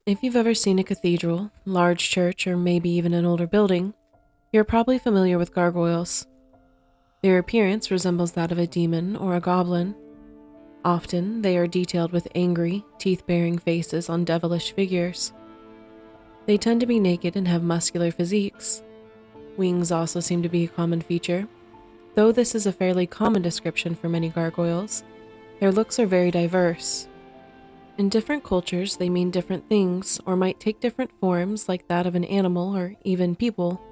If you've ever seen a cathedral, large church, or maybe even an older building, you're probably familiar with gargoyles. Their appearance resembles that of a demon or a goblin. Often, they are detailed with angry, teeth-baring faces on devilish figures. They tend to be naked and have muscular physiques. Wings also seem to be a common feature. Though this is a fairly common description for many gargoyles, their looks are very diverse. In different cultures, they mean different things or might take different forms like that of an animal or even people.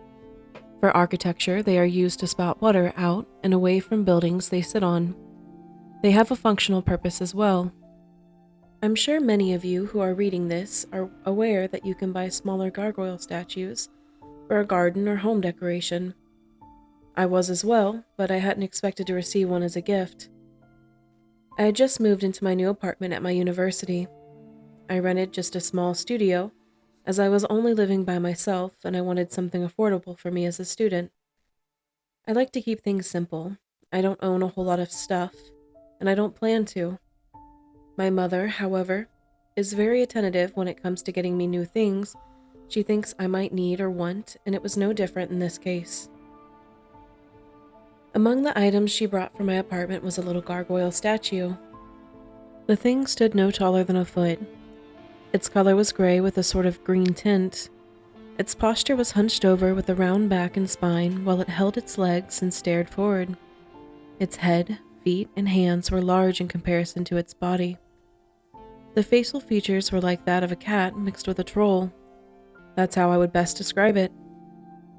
For architecture, they are used to spout water out and away from buildings they sit on. They have a functional purpose as well. I'm sure many of you who are reading this are aware that you can buy smaller gargoyle statues for a garden or home decoration. I was as well, but I hadn't expected to receive one as a gift. I had just moved into my new apartment at my university. I rented just a small studio, as I was only living by myself and I wanted something affordable for me as a student. I like to keep things simple. I don't own a whole lot of stuff, and I don't plan to. My mother, however, is very attentive when it comes to getting me new things she thinks I might need or want, and it was no different in this case. Among the items she brought for my apartment was a little gargoyle statue. The thing stood no taller than a foot. Its color was gray with a sort of green tint. Its posture was hunched over with a round back and spine while it held its legs and stared forward. Its head, feet, and hands were large in comparison to its body. The facial features were like that of a cat mixed with a troll. That's how I would best describe it.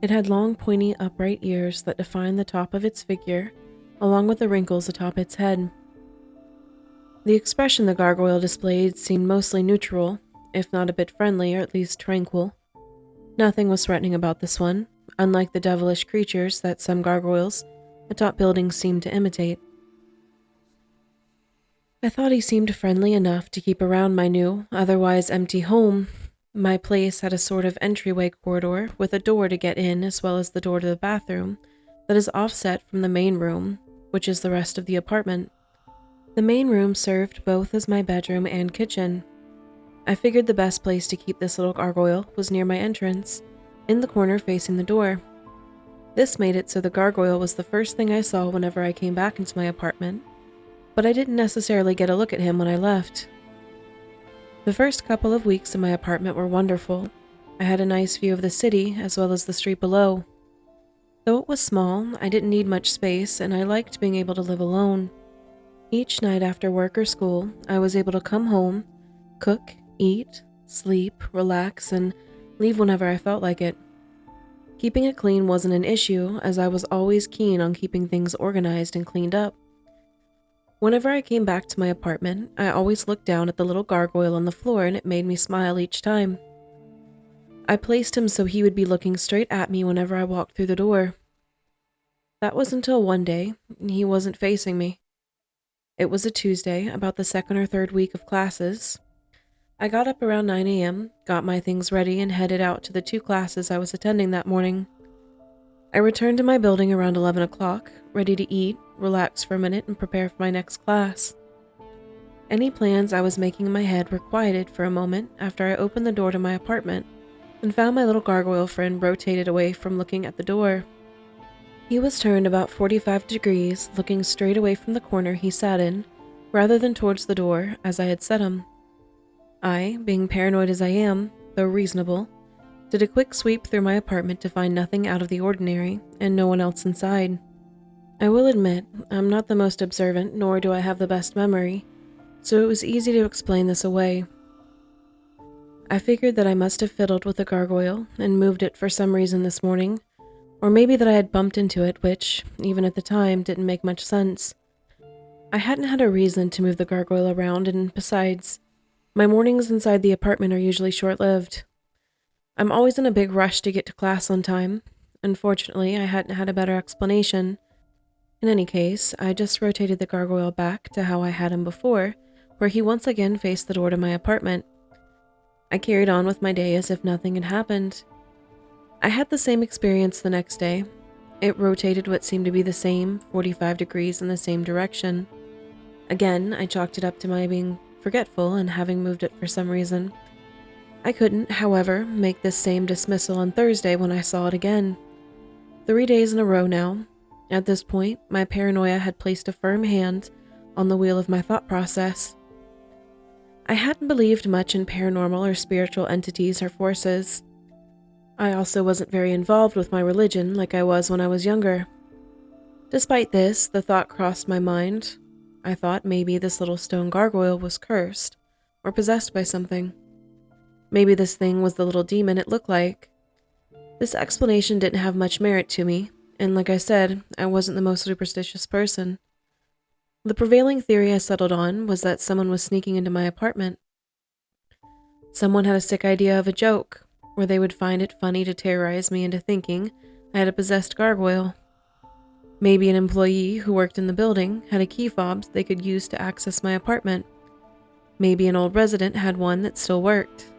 It had long, pointy, upright ears that defined the top of its figure, along with the wrinkles atop its head. The expression the gargoyle displayed seemed mostly neutral, if not a bit friendly or at least tranquil. Nothing was threatening about this one, unlike the devilish creatures that some gargoyles atop buildings seemed to imitate. I thought he seemed friendly enough to keep around my new, otherwise empty home. My place had a sort of entryway corridor with a door to get in as well as the door to the bathroom that is offset from the main room, which is the rest of the apartment. The main room served both as my bedroom and kitchen. I figured the best place to keep this little gargoyle was near my entrance, in the corner facing the door. This made it so the gargoyle was the first thing I saw whenever I came back into my apartment, but I didn't necessarily get a look at him when I left. The first couple of weeks in my apartment were wonderful. I had a nice view of the city as well as the street below. Though it was small, I didn't need much space and I liked being able to live alone. Each night after work or school, I was able to come home, cook, eat, sleep, relax, and leave whenever I felt like it. Keeping it clean wasn't an issue, as I was always keen on keeping things organized and cleaned up. Whenever I came back to my apartment, I always looked down at the little gargoyle on the floor and it made me smile each time. I placed him so he would be looking straight at me whenever I walked through the door. That was until one day, he wasn't facing me. It was a Tuesday, about the second or third week of classes. I got up around 9 a.m., got my things ready, and headed out to the 2 classes I was attending that morning. I returned to my building around 11 o'clock, ready to eat, relax for a minute, and prepare for my next class. Any plans I was making in my head were quieted for a moment after I opened the door to my apartment and found my little gargoyle friend rotated away from looking at the door. He was turned about 45 degrees, looking straight away from the corner he sat in, rather than towards the door, as I had set him. I, being paranoid as I am, though reasonable, did a quick sweep through my apartment to find nothing out of the ordinary, and no one else inside. I will admit, I'm not the most observant, nor do I have the best memory, so it was easy to explain this away. I figured that I must have fiddled with the gargoyle and moved it for some reason this morning, or maybe that I had bumped into it, which, even at the time, didn't make much sense. I hadn't had a reason to move the gargoyle around, and besides, my mornings inside the apartment are usually short-lived. I'm always in a big rush to get to class on time. Unfortunately, I hadn't had a better explanation. In any case, I just rotated the gargoyle back to how I had him before, where he once again faced the door to my apartment. I carried on with my day as if nothing had happened. I had the same experience the next day. It rotated what seemed to be the same 45 degrees in the same direction. Again, I chalked it up to my being forgetful and having moved it for some reason. I couldn't, however, make this same dismissal on Thursday when I saw it again. 3 days in a row now. At this point, my paranoia had placed a firm hand on the wheel of my thought process. I hadn't believed much in paranormal or spiritual entities or forces. I also wasn't very involved with my religion like I was when I was younger. Despite this, the thought crossed my mind. I thought maybe this little stone gargoyle was cursed or possessed by something. Maybe this thing was the little demon it looked like. This explanation didn't have much merit to me, and like I said, I wasn't the most superstitious person. The prevailing theory I settled on was that someone was sneaking into my apartment. Someone had a sick idea of a joke, where they would find it funny to terrorize me into thinking I had a possessed gargoyle. Maybe an employee who worked in the building had a key fob they could use to access my apartment. Maybe an old resident had one that still worked.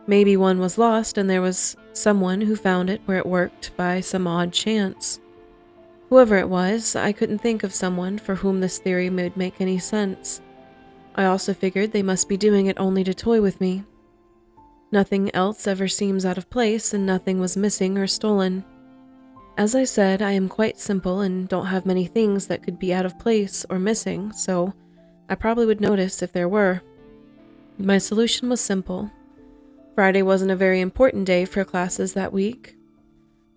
Maybe one was lost and there was someone who found it where it worked by some odd chance. Whoever it was, I couldn't think of someone for whom this theory would make any sense. I also figured they must be doing it only to toy with me. Nothing else ever seems out of place and nothing was missing or stolen. As I said, I am quite simple and don't have many things that could be out of place or missing, so I probably would notice if there were. My solution was simple. Friday wasn't a very important day for classes that week.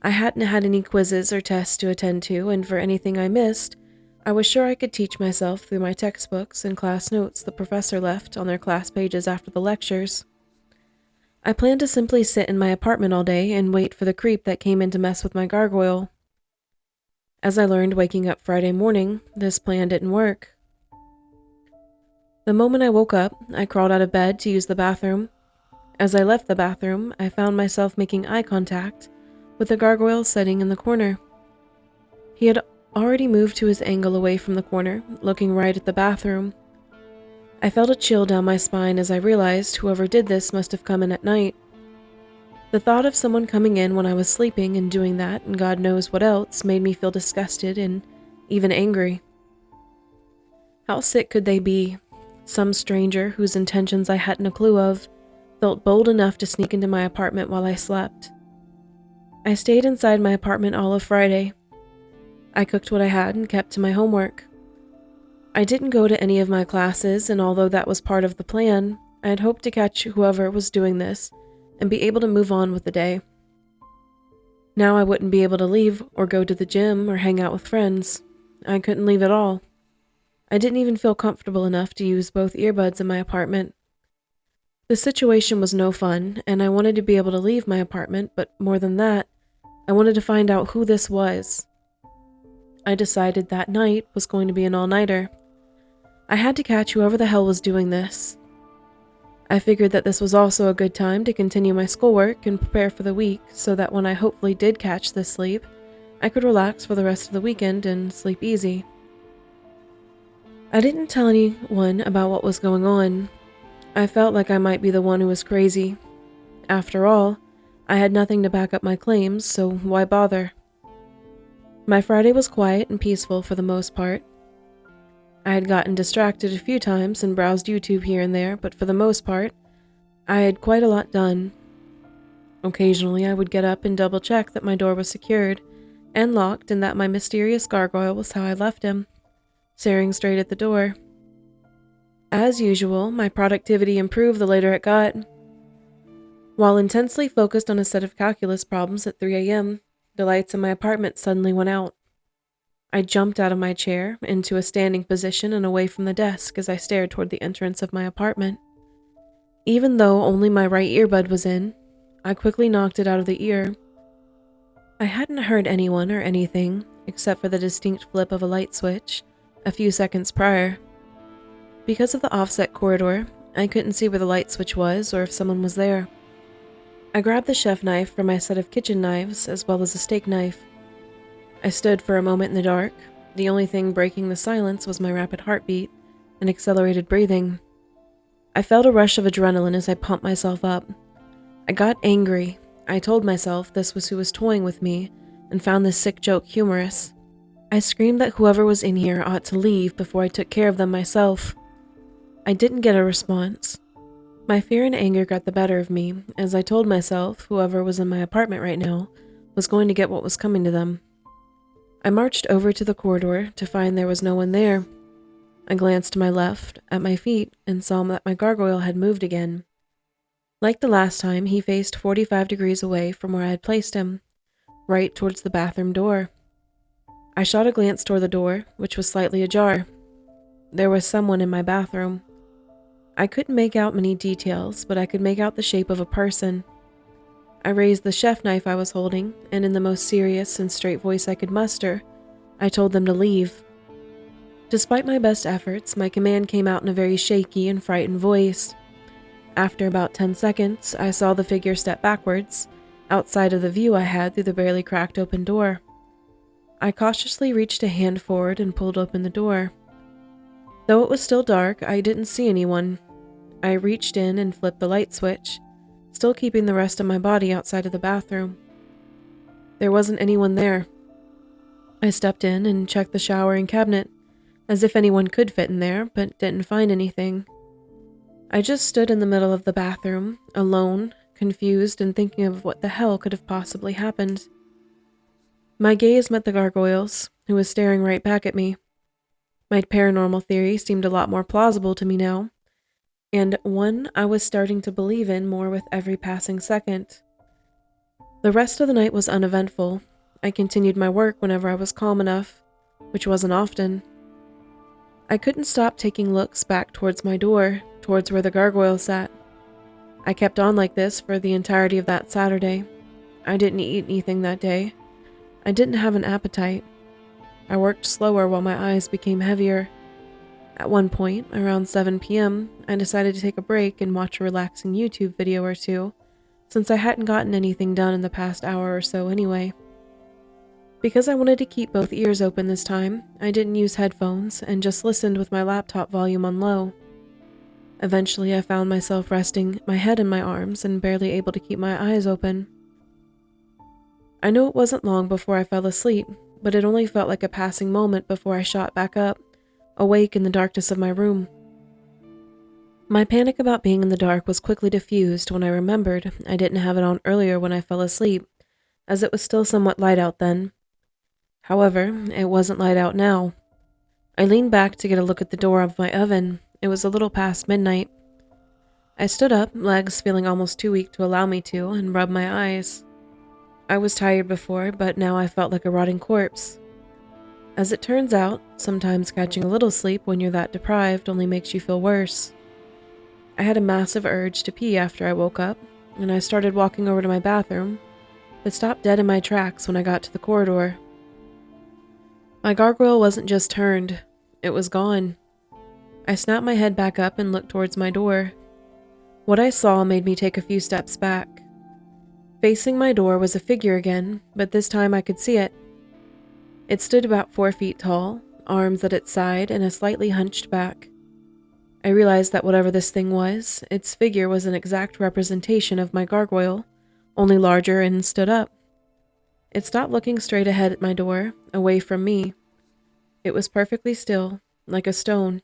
I hadn't had any quizzes or tests to attend to, and for anything I missed, I was sure I could teach myself through my textbooks and class notes the professor left on their class pages after the lectures. I planned to simply sit in my apartment all day and wait for the creep that came in to mess with my gargoyle. As I learned waking up Friday morning, this plan didn't work. The moment I woke up, I crawled out of bed to use the bathroom. As I left the bathroom, I found myself making eye contact with the gargoyle sitting in the corner. He had already moved to his angle away from the corner, looking right at the bathroom. I felt a chill down my spine as I realized whoever did this must have come in at night. The thought of someone coming in when I was sleeping and doing that and God knows what else made me feel disgusted and even angry. How sick could they be? Some stranger whose intentions I hadn't a clue of felt bold enough to sneak into my apartment while I slept. I stayed inside my apartment all of Friday. I cooked what I had and kept to my homework. I didn't go to any of my classes, and although that was part of the plan, I had hoped to catch whoever was doing this and be able to move on with the day. Now I wouldn't be able to leave or go to the gym or hang out with friends. I couldn't leave at all. I didn't even feel comfortable enough to use both earbuds in my apartment. The situation was no fun, and I wanted to be able to leave my apartment, but more than that, I wanted to find out who this was. I decided that night was going to be an all-nighter. I had to catch whoever the hell was doing this. I figured that this was also a good time to continue my schoolwork and prepare for the week so that when I hopefully did catch this sleep, I could relax for the rest of the weekend and sleep easy. I didn't tell anyone about what was going on. I felt like I might be the one who was crazy. After all, I had nothing to back up my claims, so why bother? My Friday was quiet and peaceful for the most part. I had gotten distracted a few times and browsed YouTube here and there, but for the most part, I had quite a lot done. Occasionally, I would get up and double-check that my door was secured and locked and that my mysterious gargoyle was how I left him, staring straight at the door. As usual, my productivity improved the later it got. While intensely focused on a set of calculus problems at 3 a.m., the lights in my apartment suddenly went out. I jumped out of my chair, into a standing position and away from the desk as I stared toward the entrance of my apartment. Even though only my right earbud was in, I quickly knocked it out of the ear. I hadn't heard anyone or anything, except for the distinct flip of a light switch, a few seconds prior. Because of the offset corridor, I couldn't see where the light switch was or if someone was there. I grabbed the chef knife from my set of kitchen knives, as well as a steak knife. I stood for a moment in the dark. The only thing breaking the silence was my rapid heartbeat and accelerated breathing. I felt a rush of adrenaline as I pumped myself up. I got angry. I told myself this was who was toying with me and found this sick joke humorous. I screamed that whoever was in here ought to leave before I took care of them myself. I didn't get a response. My fear and anger got the better of me as I told myself whoever was in my apartment right now was going to get what was coming to them. I marched over to the corridor to find there was no one there. I glanced to my left, at my feet, and saw that my gargoyle had moved again. Like the last time, he faced 45 degrees away from where I had placed him, right towards the bathroom door. I shot a glance toward the door, which was slightly ajar. There was someone in my bathroom. I couldn't make out many details, but I could make out the shape of a person. I raised the chef knife I was holding, and in the most serious and straight voice I could muster, I told them to leave. Despite my best efforts, my command came out in a very shaky and frightened voice. After about 10 seconds, I saw the figure step backwards, outside of the view I had through the barely cracked open door. I cautiously reached a hand forward and pulled open the door. Though it was still dark, I didn't see anyone. I reached in and flipped the light switch, still keeping the rest of my body outside of the bathroom. There wasn't anyone there. I stepped in and checked the shower and cabinet, as if anyone could fit in there, but didn't find anything. I just stood in the middle of the bathroom, alone, confused and thinking of what the hell could have possibly happened. My gaze met the gargoyle's, who was staring right back at me. My paranormal theory seemed a lot more plausible to me now, and one I was starting to believe in more with every passing second. The rest of the night was uneventful. I continued my work whenever I was calm enough, which wasn't often. I couldn't stop taking looks back towards my door, towards where the gargoyle sat. I kept on like this for the entirety of that Saturday. I didn't eat anything that day. I didn't have an appetite. I worked slower while my eyes became heavier. At one point, around 7 p.m., I decided to take a break and watch a relaxing YouTube video or two, since I hadn't gotten anything done in the past hour or so anyway. Because I wanted to keep both ears open this time, I didn't use headphones and just listened with my laptop volume on low. Eventually, I found myself resting my head in my arms and barely able to keep my eyes open. I knew it wasn't long before I fell asleep, but it only felt like a passing moment before I shot back up, awake in the darkness of my room. My panic about being in the dark was quickly diffused when I remembered I didn't have it on earlier when I fell asleep, as it was still somewhat light out then. However, it wasn't light out now. I leaned back to get a look at the door of my oven. It was a little past midnight. I stood up, legs feeling almost too weak to allow me to, and rubbed my eyes. I was tired before, but now I felt like a rotting corpse. As it turns out, sometimes catching a little sleep when you're that deprived only makes you feel worse. I had a massive urge to pee after I woke up, and I started walking over to my bathroom, but stopped dead in my tracks when I got to the corridor. My gargoyle wasn't just turned, it was gone. I snapped my head back up and looked towards my door. What I saw made me take a few steps back. Facing my door was a figure again, but this time I could see it. It stood about 4 feet tall, arms at its side and a slightly hunched back. I realized that whatever this thing was, its figure was an exact representation of my gargoyle, only larger and stood up. It stopped looking straight ahead at my door, away from me. It was perfectly still, like a stone.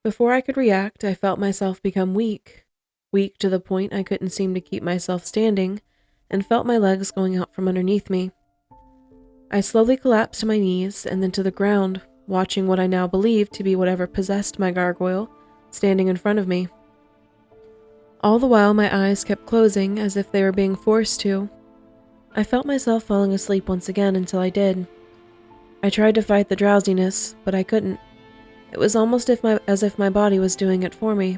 Before I could react, I felt myself become weak to the point I couldn't seem to keep myself standing, and felt my legs going out from underneath me. I slowly collapsed to my knees and then to the ground, watching what I now believed to be whatever possessed my gargoyle, standing in front of me. All the while my eyes kept closing as if they were being forced to. I felt myself falling asleep once again until I did. I tried to fight the drowsiness, but I couldn't. It was almost as if my body was doing it for me.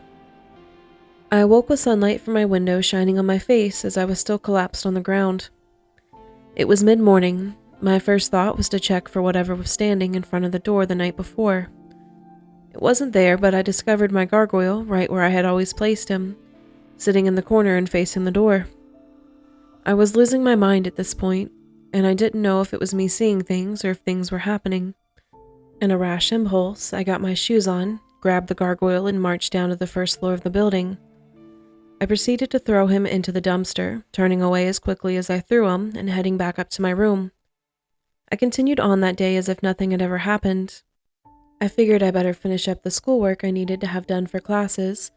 I awoke with sunlight from my window shining on my face as I was still collapsed on the ground. It was mid-morning. My first thought was to check for whatever was standing in front of the door the night before. It wasn't there, but I discovered my gargoyle right where I had always placed him, sitting in the corner and facing the door. I was losing my mind at this point, and I didn't know if it was me seeing things or if things were happening. In a rash impulse, I got my shoes on, grabbed the gargoyle, and marched down to the first floor of the building. I proceeded to throw him into the dumpster, turning away as quickly as I threw him and heading back up to my room. I continued on that day as if nothing had ever happened. I figured I better finish up the schoolwork I needed to have done for classes,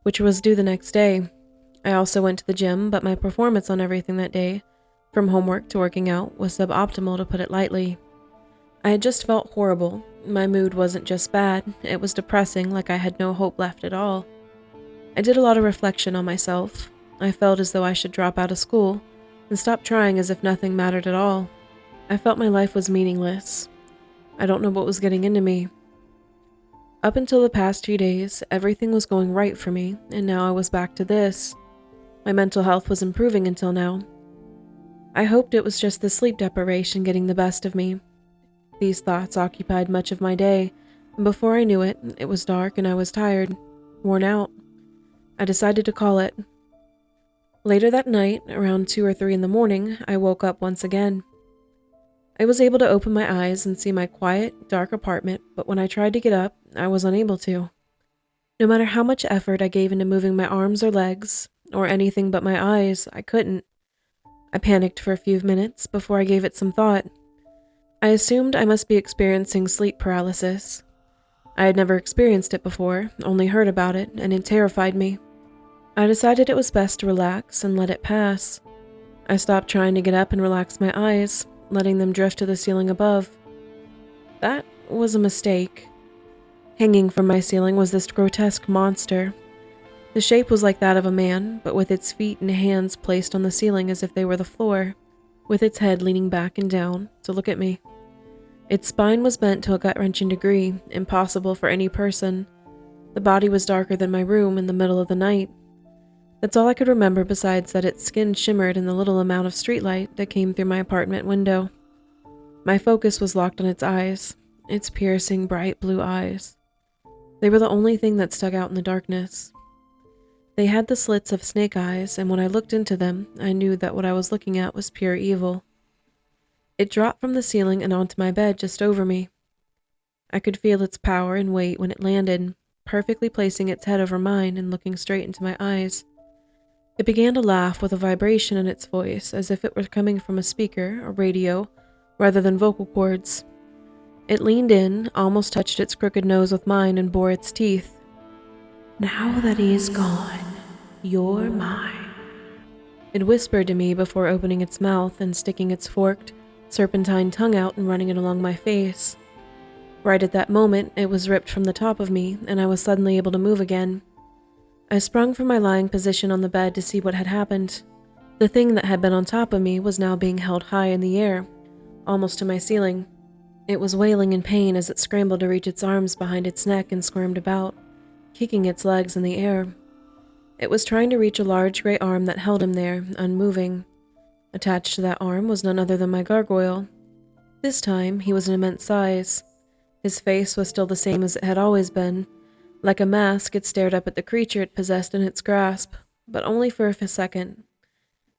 which was due the next day. I also went to the gym, but my performance on everything that day, from homework to working out, was suboptimal to put it lightly. I had just felt horrible. My mood wasn't just bad, it was depressing, like I had no hope left at all. I did a lot of reflection on myself. I felt as though I should drop out of school and stop trying as if nothing mattered at all. I felt my life was meaningless. I don't know what was getting into me. Up until the past few days, everything was going right for me, and now I was back to this. My mental health was improving until now. I hoped it was just the sleep deprivation getting the best of me. These thoughts occupied much of my day, and before I knew it, it was dark and I was tired, worn out. I decided to call it. Later that night, around 2 or 3 in the morning, I woke up once again. I was able to open my eyes and see my quiet, dark apartment, but when I tried to get up, I was unable to. No matter how much effort I gave into moving my arms or legs, or anything but my eyes, I couldn't. I panicked for a few minutes before I gave it some thought. I assumed I must be experiencing sleep paralysis. I had never experienced it before, only heard about it, and it terrified me. I decided it was best to relax and let it pass. I stopped trying to get up and relax my eyes, letting them drift to the ceiling above. That was a mistake. Hanging from my ceiling was this grotesque monster. The shape was like that of a man, but with its feet and hands placed on the ceiling as if they were the floor, with its head leaning back and down to look at me. Its spine was bent to a gut-wrenching degree, impossible for any person. The body was darker than my room in the middle of the night. That's all I could remember besides that its skin shimmered in the little amount of streetlight that came through my apartment window. My focus was locked on its eyes, its piercing, bright blue eyes. They were the only thing that stuck out in the darkness. They had the slits of snake eyes, and when I looked into them, I knew that what I was looking at was pure evil. It dropped from the ceiling and onto my bed just over me. I could feel its power and weight when it landed, perfectly placing its head over mine and looking straight into my eyes. It began to laugh with a vibration in its voice, as if it were coming from a speaker or radio, rather than vocal cords. It leaned in, almost touched its crooked nose with mine, and bore its teeth. "Now that he is gone, you're mine," it whispered to me before opening its mouth and sticking its forked, serpentine tongue out and running it along my face. Right at that moment, it was ripped from the top of me, and I was suddenly able to move again. I sprung from my lying position on the bed to see what had happened. The thing that had been on top of me was now being held high in the air, almost to my ceiling. It was wailing in pain as it scrambled to reach its arms behind its neck and squirmed about, kicking its legs in the air. It was trying to reach a large gray arm that held him there, unmoving. Attached to that arm was none other than my gargoyle. This time, he was an immense size. His face was still the same as it had always been. Like a mask, it stared up at the creature it possessed in its grasp, but only for a second.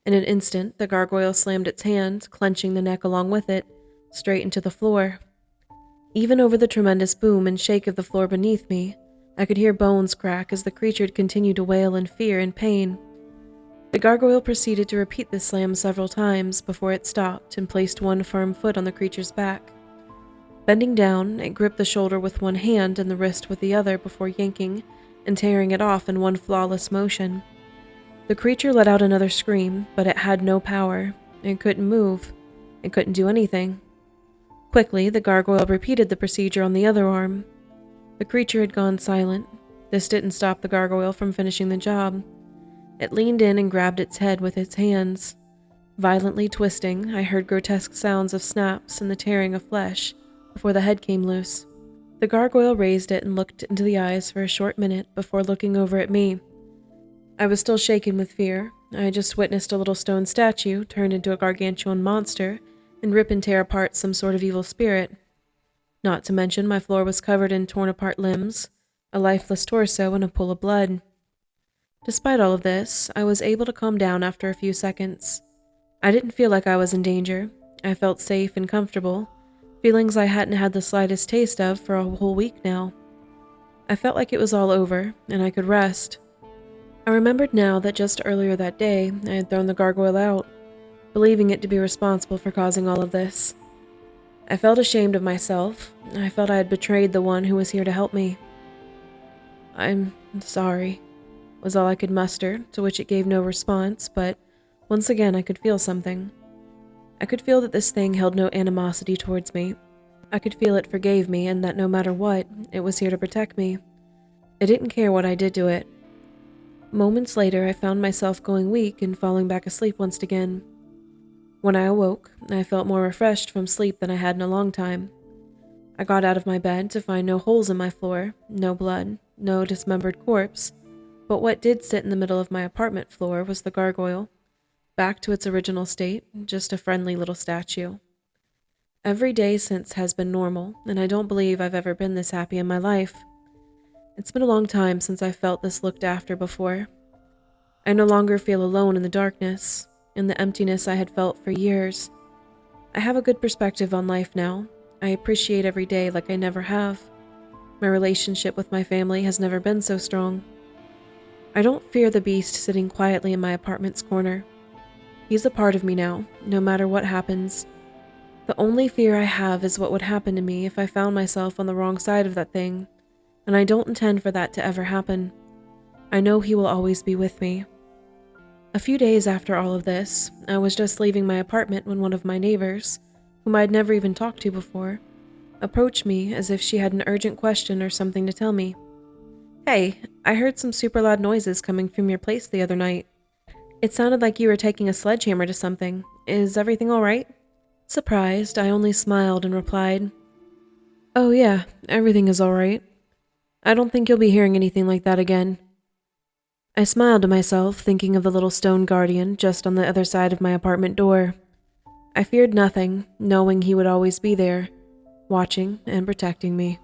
In an instant, the gargoyle slammed its hand, clenching the neck along with it, straight into the floor. Even over the tremendous boom and shake of the floor beneath me, I could hear bones crack as the creature continued to wail in fear and pain. The gargoyle proceeded to repeat this slam several times before it stopped and placed one firm foot on the creature's back. Bending down, it gripped the shoulder with one hand and the wrist with the other before yanking and tearing it off in one flawless motion. The creature let out another scream, but it had no power. It couldn't move. It couldn't do anything. Quickly, the gargoyle repeated the procedure on the other arm. The creature had gone silent. This didn't stop the gargoyle from finishing the job. It leaned in and grabbed its head with its hands. Violently twisting, I heard grotesque sounds of snaps and the tearing of flesh before the head came loose. The gargoyle raised it and looked into the eyes for a short minute before looking over at me. I was still shaken with fear. I had just witnessed a little stone statue turned into a gargantuan monster and rip and tear apart some sort of evil spirit. Not to mention my floor was covered in torn apart limbs, a lifeless torso, and a pool of blood. Despite all of this, I was able to calm down after a few seconds. I didn't feel like I was in danger. I felt safe and comfortable, feelings I hadn't had the slightest taste of for a whole week now. I felt like it was all over, and I could rest. I remembered now that just earlier that day, I had thrown the gargoyle out, believing it to be responsible for causing all of this. I felt ashamed of myself. I felt I had betrayed the one who was here to help me. "I'm sorry," was all I could muster, to which it gave no response, but once again I could feel something. I could feel that this thing held no animosity towards me. I could feel it forgave me, and that no matter what, it was here to protect me. It didn't care what I did to it. Moments later, I found myself going weak and falling back asleep once again. When I awoke, I felt more refreshed from sleep than I had in a long time. I got out of my bed to find no holes in my floor, no blood, no dismembered corpse, but what did sit in the middle of my apartment floor was the gargoyle, back to its original state, just a friendly little statue. Every day since has been normal, and I don't believe I've ever been this happy in my life. It's been a long time since I felt this looked after before. I no longer feel alone in the darkness, in the emptiness I had felt for years. I have a good perspective on life now. I appreciate every day like I never have. My relationship with my family has never been so strong. I don't fear the beast sitting quietly in my apartment's corner. He's a part of me now, no matter what happens. The only fear I have is what would happen to me if I found myself on the wrong side of that thing, and I don't intend for that to ever happen. I know he will always be with me. A few days after all of this, I was just leaving my apartment when one of my neighbors, whom I'd never even talked to before, approached me as if she had an urgent question or something to tell me. "Hey, I heard some super loud noises coming from your place the other night. It sounded like you were taking a sledgehammer to something. Is everything all right?" Surprised, I only smiled and replied, "Oh yeah, everything is all right. I don't think you'll be hearing anything like that again." I smiled to myself, thinking of the little stone guardian just on the other side of my apartment door. I feared nothing, knowing he would always be there, watching and protecting me.